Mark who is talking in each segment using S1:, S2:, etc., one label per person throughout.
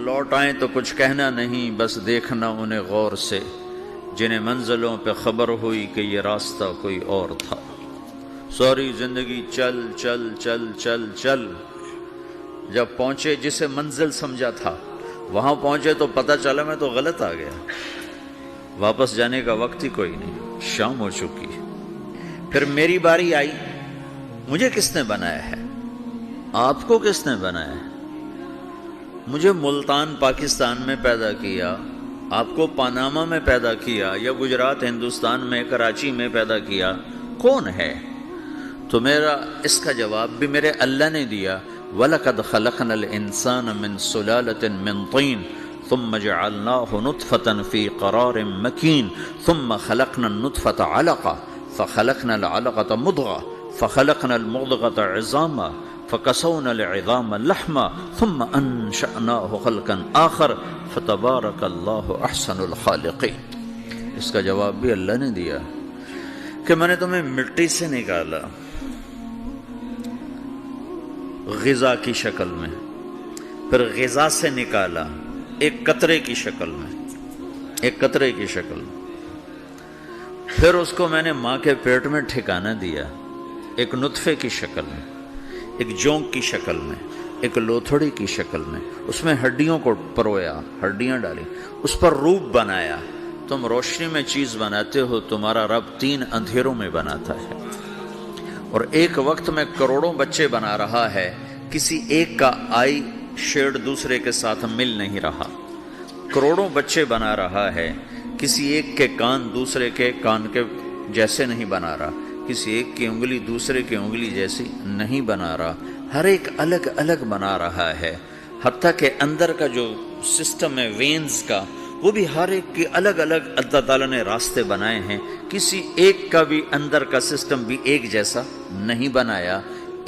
S1: لوٹ آئیں تو کچھ کہنا نہیں، بس دیکھنا انہیں غور سے، جنہیں منزلوں پہ خبر ہوئی کہ یہ راستہ کوئی اور تھا۔ ساری زندگی چل چل چل چل چل، جب پہنچے جسے منزل سمجھا تھا وہاں پہنچے تو پتہ چلا میں تو غلط آ گیا، واپس جانے کا وقت ہی کوئی نہیں، شام ہو چکی۔ پھر میری باری آئی، مجھے کس نے بنایا ہے؟ آپ کو کس نے بنایا ہے؟ مجھے ملتان پاکستان میں پیدا کیا، آپ کو پاناما میں پیدا کیا، یا گجرات ہندوستان میں کراچی میں پیدا کیا، کون ہے؟ تو میرا اس کا جواب بھی میرے اللہ نے دیا، وَلَقَدْ خَلَقْنَا الْإِنسَانَ مِنْ سُلَالَةٍ مِنْ طِينٍ ثُمَّ جَعَلْنَاهُ نُطْفَةً فِي قَرَارٍ مَكِينٍ ثُمَّ خَلَقْنَا النُّطْفَةَ عَلَقَةً فَخَلَقْنَا الْعَلَقَةَ مُضْغَةً فَخَلَقْنَا الْمُضْغَةَ عِظَامًا فَكَسَوْنَا الْعِظَامَ لَحْمًا ثُمَّ أَنشَأْنَاهُ خَلْقًا آخَرَ فَتَبَارَكَ اللَّهُ أَحْسَنُ الْخَالِقِينَ۔ اس کا جواب بھی اللہ نے دیا کہ میں نے تمہیں مٹی سے نکالا غذا کی شکل میں، پھر غذا سے نکالا ایک قطرے کی شکل میں، ایک قطرے کی شکل میں، پھر اس کو میں نے ماں کے پیٹ میں ٹھکانہ دیا ایک نطفے کی شکل میں، ایک جونک کی شکل میں، ایک لوتھڑی کی شکل میں، اس میں ہڈیوں کو پرویا، ہڈیاں ڈالی، اس پر روپ بنایا۔ تم روشنی میں چیز بناتے ہو، تمہارا رب 3 اندھیروں میں بناتا ہے، اور ایک وقت میں کروڑوں بچے بنا رہا ہے، کسی ایک کا آئی شیڈ دوسرے کے ساتھ مل نہیں رہا، کروڑوں بچے بنا رہا ہے، کسی ایک کے کان دوسرے کے کان کے جیسے نہیں بنا رہا، کسی ایک کی انگلی دوسرے کی انگلی جیسی نہیں بنا رہا، ہر ایک الگ الگ بنا رہا ہے، حتیٰ کہ اندر کا جو سسٹم ہے وینز کا، وہ بھی ہر ایک کی الگ الگ اللہ تعالیٰ نے راستے بنائے ہیں، کسی ایک کا بھی اندر کا سسٹم بھی ایک جیسا نہیں بنایا۔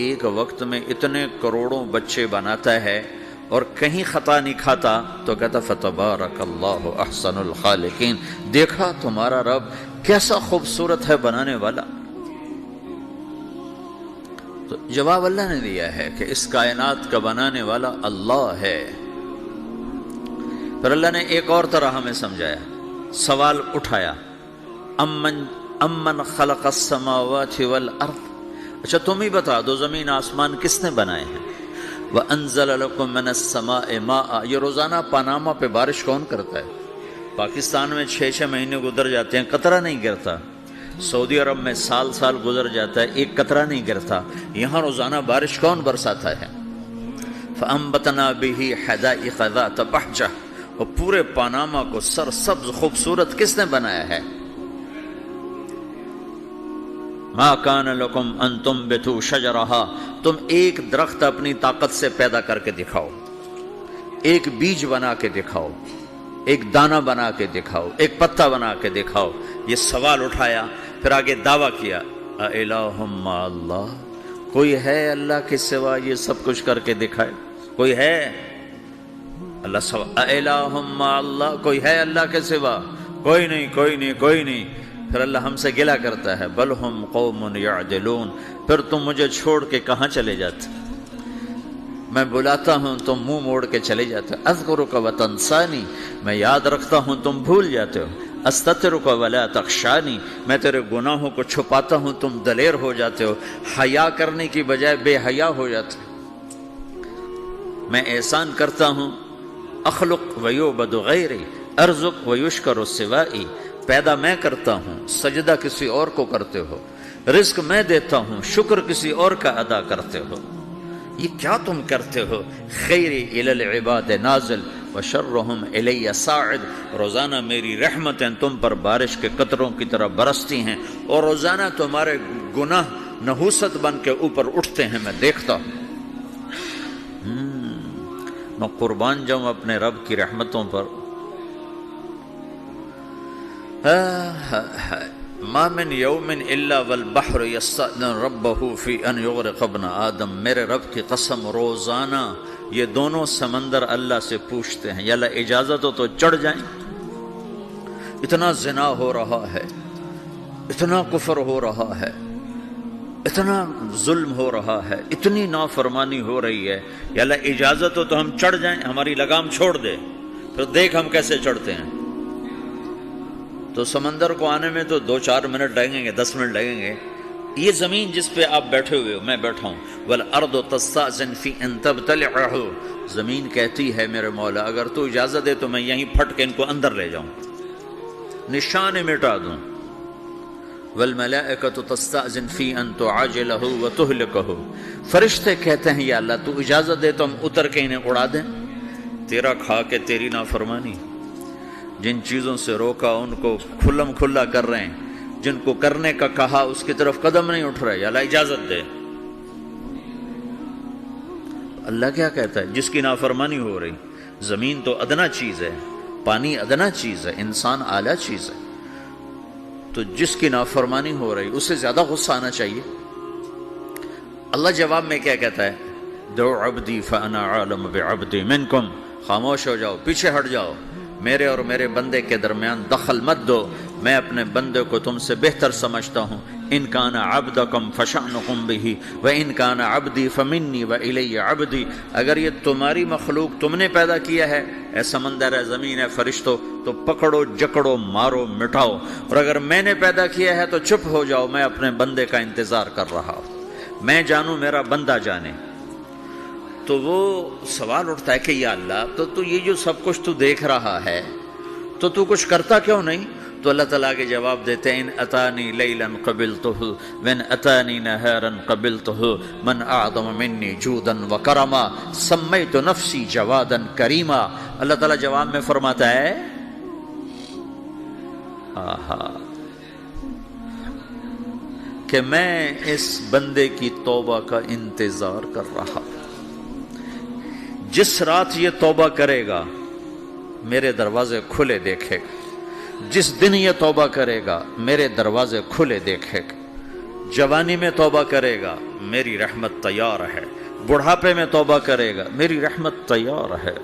S1: ایک وقت میں اتنے کروڑوں بچے بناتا ہے اور کہیں خطا نہیں کھاتا، تو کہتا فتبارک اللہ احسن الخالقین، دیکھا تمہارا رب کیسا خوبصورت ہے بنانے والا۔ تو جواب اللہ نے دیا ہے کہ اس کائنات کا بنانے والا اللہ ہے۔ پھر اللہ نے ایک اور طرح ہمیں سمجھایا، سوال اٹھایا، امن خلق السماوات والارض، اچھا تم ہی بتا دو زمین آسمان کس نے بنائے ہیں؟ وَأَنزَلَ لَكُم مِّنَ السَّمَاءِ مَاءً، یہ روزانہ پاناما پہ بارش کون کرتا ہے؟ پاکستان میں 6 مہینے گزر جاتے ہیں، قطرہ نہیں گرتا، سعودی عرب میں سال سال گزر جاتا ہے، ایک قطرہ نہیں گرتا، یہاں روزانہ بارش کون برساتا ہے؟ فَأَنبَتْنَا بِهِ حَدَائِقَ ذَاتَ بَهْجَةٍ، اور پورے پاناما کو سرسبز خوبصورت کس نے بنایا ہے؟ مَا كَانَ لَكُمْ أَن تُنبِتُوا شَجَرَهَا، تم ایک درخت اپنی طاقت سے پیدا کر کے دکھاؤ، ایک بیج بنا کے دکھاؤ، ایک دانہ بنا کے دکھاؤ، ایک پتا بنا کے دکھاؤ۔ یہ سوال اٹھایا، پھر آگے دعویٰ کیا، اَإِلَٰهٌ مَّعَ اللَّهِ، کوئی ہے اللہ کے سوا یہ سب کچھ کر کے دکھائے؟ کوئی ہے؟ اللہ سوال، اَإِلَٰهٌ مَّعَ اللَّهِ، کوئی ہے اللہ کے سوا؟ کوئی نہیں، کوئی نہیں، کوئی نہیں۔ پھر اللہ ہم سے گلہ کرتا ہے، بل ہم قوم یعدلون، پھر تم مجھے چھوڑ کے کہاں چلے جاتے؟ میں بلاتا ہوں تم منہ موڑ کے چلے جاتے ہو، اذکرک وتنسانی، میں یاد رکھتا ہوں تم بھول جاتے ہو، استترک ولا تخشانی، میں تیرے گناہوں کو چھپاتا ہوں تم دلیر ہو جاتے ہو، حیا کرنے کی بجائے بے حیا ہو جاتے ہو۔ میں احسان کرتا ہوں، اخلق ویعبد غیری، ارزق ویشکر سوائی، پیدا میں کرتا ہوں، سجدہ کسی اور کو کرتے ہو، رزق میں دیتا ہوں، شکر کسی اور کا ادا کرتے ہو، یہ کیا تم کرتے ہو؟ خیری الی العباد نازل وشرہم الی صاعد، روزانہ میری رحمتیں تم پر بارش کے قطروں کی طرح برستی ہیں، اور روزانہ تمہارے گناہ نحوست بن کے اوپر اٹھتے ہیں، میں دیکھتا ہوں۔ میں قربان جاؤں اپنے رب کی رحمتوں پر۔ ما من یوم الا والبحر یستأذن ربہ فی ان یغرق ابن آدم، میرے رب کی قسم روزانہ یہ دونوں سمندر اللہ سے پوچھتے ہیں، یا اللہ اجازت ہو تو چڑھ جائیں، اتنا زنا ہو رہا ہے، اتنا کفر ہو رہا ہے، اتنا ظلم ہو رہا ہے، اتنی نافرمانی ہو رہی ہے، یا اللہ اجازت ہو تو ہم چڑھ جائیں، ہماری لگام چھوڑ دے، پھر دیکھ ہم کیسے چڑھتے ہیں۔ تو سمندر کو آنے میں تو 2-4 منٹ لگیں گے، 10 منٹ لگیں گے۔ یہ زمین جس پہ آپ بیٹھے ہوئے ہو، میں بیٹھا ہوں، وَالْأَرْضُ تَسْتَأْذِنُ فِي أَن تَبْتَلِعَهُ، زمین کہتی ہے میرے مولا اگر تو اجازت دے تو میں یہیں پھٹ کے ان کو اندر لے جاؤں، نشان مٹا دوں۔ وَالْمَلَائِكَةُ تَسْتَأْذِنُ فِي أَن تُعَاجِلَهُ وَتُهْلِكَهُ، فرشتے کہتے ہیں یا اللہ تو اجازت دے تو ہم اتر کے انہیں اڑا دیں، تیرا کھا کے تیری نافرمانی۔ جن چیزوں سے روکا ان کو کھلم کھلا کر رہے ہیں، جن کو کرنے کا کہا اس کی طرف قدم نہیں اٹھ رہے، یا اللہ اجازت دے۔ اللہ کیا کہتا ہے؟ جس کی نافرمانی ہو رہی، زمین تو ادنا چیز ہے، پانی ادنا چیز ہے، انسان اعلیٰ چیز ہے، تو جس کی نافرمانی ہو رہی اسے زیادہ غصہ آنا چاہیے۔ اللہ جواب میں کیا کہتا ہے؟ دعو عبدی فانا عالم بعبدی منکم، خاموش ہو جاؤ، پیچھے ہٹ جاؤ، میرے اور میرے بندے کے درمیان دخل مت دو، میں اپنے بندے کو تم سے بہتر سمجھتا ہوں۔ ان کان عبدکم فشأنکم بہ وان کان عبدی فمنی والی عبدی، اگر یہ تمہاری مخلوق تم نے پیدا کیا ہے، اے سمندر ہے، زمین ہے، فرشتوں، تو پکڑو جکڑو مارو مٹاؤ، اور اگر میں نے پیدا کیا ہے تو چپ ہو جاؤ، میں اپنے بندے کا انتظار کر رہا ہوں، میں جانوں میرا بندہ جانے۔ تو وہ سوال اٹھتا ہے کہ یا اللہ تو یہ جو سب کچھ تو دیکھ رہا ہے تو کچھ کرتا کیوں نہیں؟ تو اللہ تعالیٰ کے جواب دیتے ہیں ان اتانی لیلا قبلتہ وان اتانی نہارا قبلتہ من اعظم منی جودا وکرما سمیت نفسی جوادا کریما۔ اللہ تعالیٰ جواب میں فرماتا ہے کہ میں اس بندے کی توبہ کا انتظار کر رہا ہوں، جس رات یہ توبہ کرے گا میرے دروازے کھلے دیکھے گا، جس دن یہ توبہ کرے گا میرے دروازے کھلے دیکھے گا، جوانی میں توبہ کرے گا میری رحمت تیار ہے، بڑھاپے میں توبہ کرے گا میری رحمت تیار ہے۔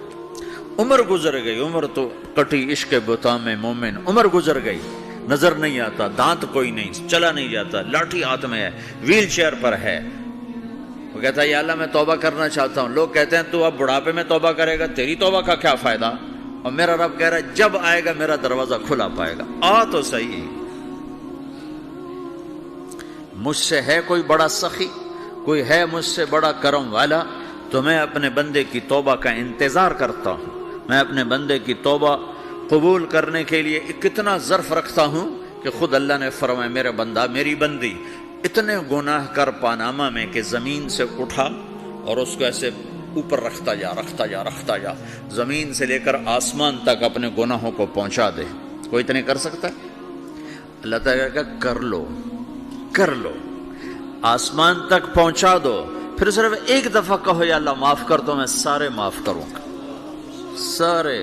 S1: عمر گزر گئی، عمر تو کٹی عشق بتا میں مومن، عمر گزر گئی، نظر نہیں آتا، دانت کوئی نہیں، چلا نہیں جاتا، لاٹھی ہاتھ میں ہے، ویل چیئر پر ہے، وہ کہتا ہے یا اللہ میں توبہ کرنا چاہتا ہوں۔ لوگ کہتے ہیں تو اب بڑھاپے میں توبہ کرے گا، تیری توبہ کا کیا فائدہ؟ اور میرا رب کہہ رہا ہے جب آئے گا میرا دروازہ کھلا پائے گا، آ تو صحیح۔ مجھ سے ہے کوئی بڑا سخی، کوئی ہے مجھ سے بڑا کرم والا، تو میں اپنے بندے کی توبہ کا انتظار کرتا ہوں، میں اپنے بندے کی توبہ قبول کرنے کے لیے کتنا ظرف رکھتا ہوں کہ خود اللہ نے فرمایا میرا بندہ میری بندی اتنے گناہ کر پاناما میں کہ زمین سے اٹھا اور اس کو ایسے اوپر رکھتا جا، زمین سے لے کر آسمان تک اپنے گناہوں کو پہنچا دے۔ کوئی اتنے کر سکتا ہے؟ اللہ تعالیٰ کا کر لو، آسمان تک پہنچا دو، پھر صرف ایک دفعہ کہو یا اللہ معاف کر تو میں سارے معاف کروں گا، سارے،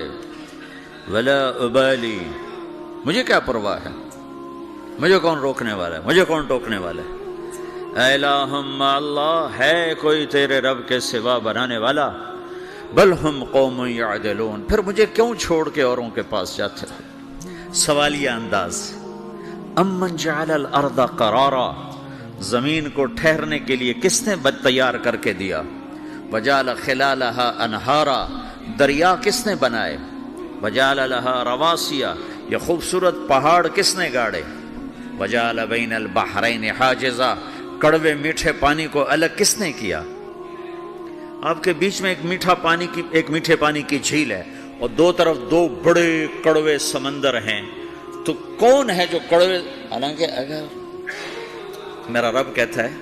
S1: ولا ابالی، مجھے کیا پرواہ ہے، مجھے کون روکنے والا ہے، مجھے کون ٹوکنے والا ہے۔ اے الہم اللہ، ہے کوئی تیرے رب کے سوا بنانے والا؟ بل ہم قوم یعدلون، پھر مجھے کیوں چھوڑ کے اوروں کے پاس جاتے ہو؟ سوالیہ انداز۔ امن جعل الارض قرارا، زمین کو ٹھہرنے کے لیے کس نے تیار کر کے دیا؟ وجعل خلالہا انہارا، دریا کس نے بنائے؟ وجعل لہا رواسیا، یہ خوبصورت پہاڑ کس نے گاڑے؟ وجعل بین البحرین حاجزا، کڑوے میٹھے پانی کو الگ کس نے کیا؟ آپ کے بیچ میں ایک میٹھے پانی کی جھیل ہے اور دو طرف دو بڑے کڑوے سمندر ہیں، تو کون ہے جو کڑوے؟ حالانکہ اگر میرا رب کہتا ہے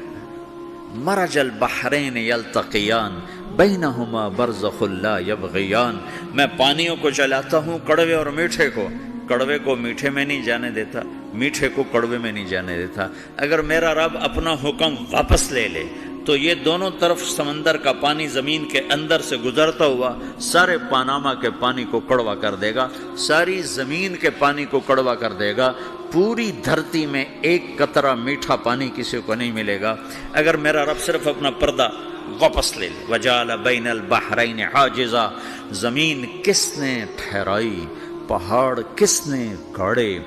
S1: مرج البحرین یلتقیان بینہما برزخ لا یبغیان، میں پانیوں کو چلاتا ہوں، کڑوے اور میٹھے کو، کڑوے کو میٹھے میں نہیں جانے دیتا، میٹھے کو کڑوے میں نہیں جانے دیتا۔ اگر میرا رب اپنا حکم واپس لے لے تو یہ دونوں طرف سمندر کا پانی زمین کے اندر سے گزرتا ہوا سارے پاناما کے پانی کو کڑوا کر دے گا، ساری زمین کے پانی کو کڑوا کر دے گا، پوری دھرتی میں ایک قطرہ میٹھا پانی کسی کو نہیں ملے گا اگر میرا رب صرف اپنا پردہ واپس لے لے۔ وجعل بین البحرین حاجزا، زمین کس نے ٹھہرائی، پہاڑ کس نے گاڑے،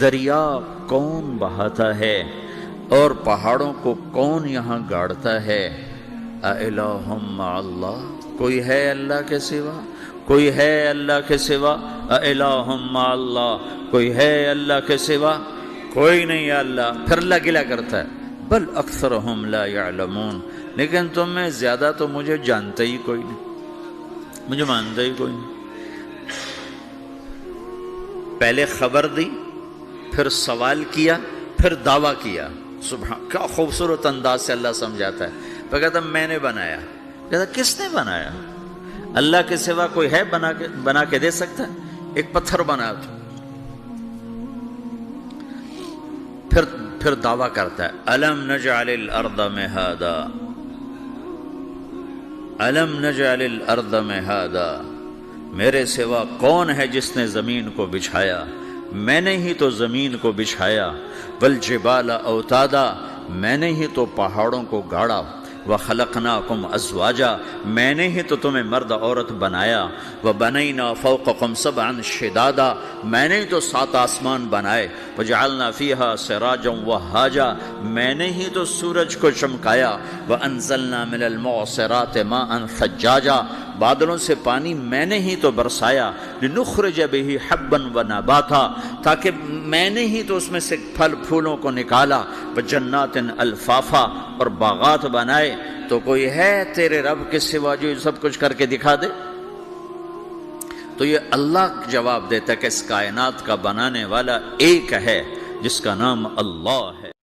S1: دریا کون بہاتا ہے؟ اور پہاڑوں کو کون یہاں گاڑتا ہے؟ اِلَٰهٌ مَّعَ اللَّهِ، کوئی ہے اللہ کے سوا؟ کوئی ہے اللہ کے سوا؟ اِلَٰهٌ مَّعَ اللَّهِ، کوئی ہے اللہ کے سوا؟ کوئی نہیں ہے اللہ۔ پھر اللہ گلہ کرتا ہے بل اکثرہم لا یعلمون، لیکن تم میں زیادہ تو مجھے جانتا ہی کوئی نہیں، مجھے مانتا ہی کوئی نہیں۔ پہلے خبر دی، پھر سوال کیا، پھر دعویٰ کیا۔ سبحان، کیا خوبصورت انداز سے اللہ سمجھاتا ہے۔ پھر کہتا میں نے بنایا۔ کہتا کس نے بنایا؟ اللہ کے سوا کوئی ہے بنا کے دے سکتا ہے؟ ایک پتھر بنا تو پھر دعویٰ کرتا ہے الم نجعل الارض مہادا، الم نجعل الارض مہادا، میرے سوا کون ہے جس نے زمین کو بچھایا؟ میں نے ہی تو زمین کو بچھایا۔ والجبال اوتادا، میں نے ہی تو پہاڑوں کو گاڑا۔ وخلقناکم ازواجا، میں نے ہی تو تمہیں مرد عورت بنایا۔ وبنینا فوقکم سبعا شدادا، میں نے ہی تو 7 آسمان بنائے۔ وجعلنا فیہا سراجا وہاجا، میں نے ہی تو سورج کو چمکایا۔ وانزلنا من المعصرات ماء ثجاجا، بادلوں سے پانی میں نے ہی تو برسایا۔ لنخرج به حبا ونباتا، تاکہ میں نے ہی تو اس میں سے پھل پھولوں کو نکالا۔ وجنات الفافا، اور باغات بنائے۔ تو کوئی ہے تیرے رب کے سوا جو سب کچھ کر کے دکھا دے؟ تو یہ اللہ جواب دیتا ہے کہ اس کائنات کا بنانے والا ایک ہے جس کا نام اللہ ہے۔